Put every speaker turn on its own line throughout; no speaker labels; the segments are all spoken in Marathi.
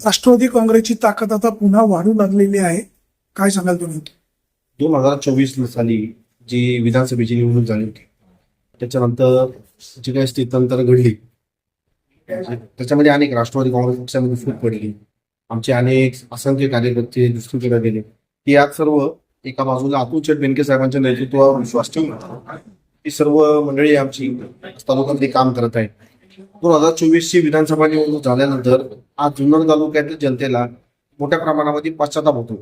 राष्ट्रवादी काँग्रेसची ताकद आता पुन्हा वाढू लागलेली आहे, काय सांगाल तुम्ही?
2024 साली जी विधानसभेची निवडणूक झाली होती त्याच्यानंतर जी काही स्थित्यंतर घडली त्याच्यामध्ये अनेक राष्ट्रवादी काँग्रेस पक्षामध्ये फूट पडली. आमचे अनेक असंख्य कार्यकर्ते दुसरीकडे गेले. ती आज सर्व एका बाजूला अतुल शेठ बेनके साहेबांच्या नेतृत्वावर विश्वास ठेवून ही सर्व मंडळी आमची तालुक्यामध्ये काम करत आहे. 2024 ची विधानसभा निवडणूक झाल्यानंतर आज जुन्नर तालुक्यातील जनतेला मोठ्या प्रमाणामध्ये पश्चाताप होतो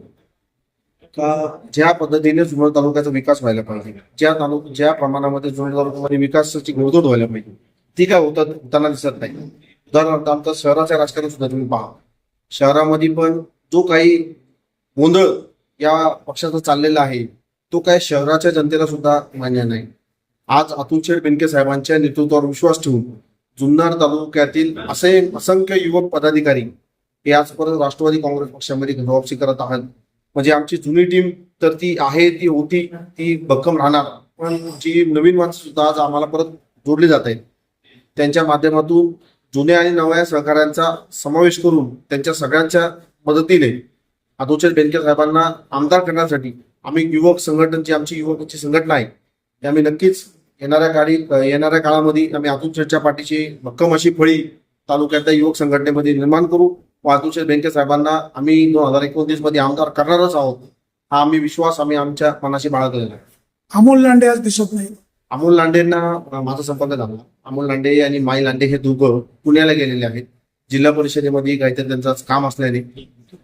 का ज्या पद्धतीने जुन्नर तालुक्याचा विकास व्हायला पाहिजे, ज्या प्रमाणामध्ये जुन्नर तालुक्यामध्ये विकासाची घोडदौड व्हायला पाहिजे ती काय होताना दिसत नाही. उदाहरणार्थ आमचं शहराच्या राजकारण सुद्धा तुम्ही पहा. शहरामध्ये पण जो काही गोंधळ या पक्षाचा चाललेला आहे तो काय शहराच्या जनतेला सुद्धा मान्य नाही. आज अतुल शेठ बेनके साहेबांच्या नेतृत्वावर विश्वास ठेवून जुन्नर तालुक्यातील असे असंख्य युवक पदाधिकारी हे आजपर्यंत राष्ट्रवादी काँग्रेस पक्षामध्ये वापसी करत आहात. म्हणजे आमची जुनी टीम तर ती आहे, ती होती, ती भक्कम राहणार, पण जी नवीन माणसं सुद्धा आज आम्हाला परत जोडली जात आहेत. त्यांच्या माध्यमातून जुन्या आणि नव्या सहकाऱ्यांचा समावेश करून त्यांच्या सगळ्यांच्या मदतीने अतुल शेठ बेनके साहेबांना आमदार करण्यासाठी आम्ही युवक संघटन, जी आमची युवकांची संघटना आहे, ते आम्ही नक्कीच येणाऱ्या काळामध्ये आम्ही अतुल शेठच्या पाठीची भक्कम अशी फळी तालुक्यातल्या युवक संघटनेमध्ये निर्माण करू व अतुल शेठ बेनके साहेबांना आम्ही 2029 मध्ये आमदार करणारच आहोत हा आम्ही विश्वास आम्ही आमच्या मनाशी बाळगलेला आहे.
अमोल लांडे आज दिसत नाही.
अमोल लांडेंना माझा संपर्क झाला. अमोल लांडे आणि माई लांडे हे दोघं पुण्याला गेलेले आहेत. जिल्हा परिषदेमध्ये काहीतरी त्यांचं काम असल्याने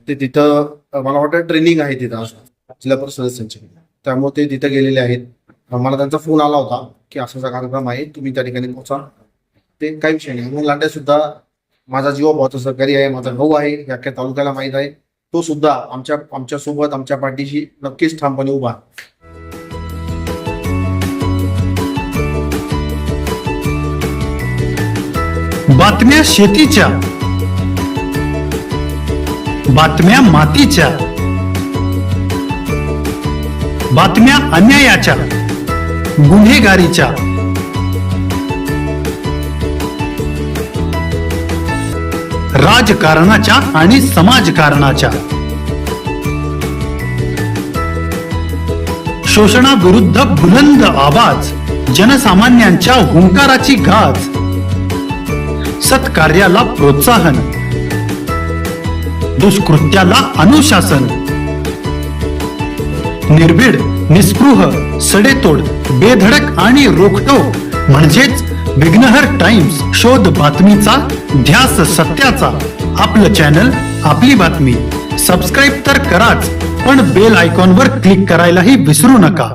ते तिथं मला वाटतं ट्रेनिंग आहे तिथं जिल्हा परिषद सदस्यांची, त्यामुळे ते तिथं गेलेले आहेत. मला त्यांचा फोन आला होता की असा कार्यक्रम आहे, तुम्ही त्या ठिकाणी पोहोचा. ते काही विषय नाही. अमोल लांडे सुद्धा माझा जीवाभावाचा सहकारी आहे, माझा भाऊ आहे, या अख्ख्या तालुक्याला माहीत आहे. तो सुद्धा आमच्या सोबत आमच्या पाठीशी नक्कीच ठामपणे उभा.
बातम्या शेतीच्या, बातम्या मातीच्या, बातम्या अन्यायाच्या, गुन्हेगारीच्या, राजकारणाच्या आणि समाजकारणाच्या, शोषणाविरुद्ध बुलंद आवाज, जनसामान्यांच्या हुंकाराची गाज, सत्कार्याला प्रोत्साहन, दुष्कृत्याला अनुशासन, निर्भीड, निस्पृह, सडेतोड, बेधडक आणि रोखटोक म्हणजेच विघ्नहर टाइम्स. शोध बातमीचा, ध्यास सत्याचा. आपलं चॅनल, आपली बातमी. सबस्क्राईब तर कराच, पण बेल आयकॉनवर क्लिक करायलाही विसरू नका.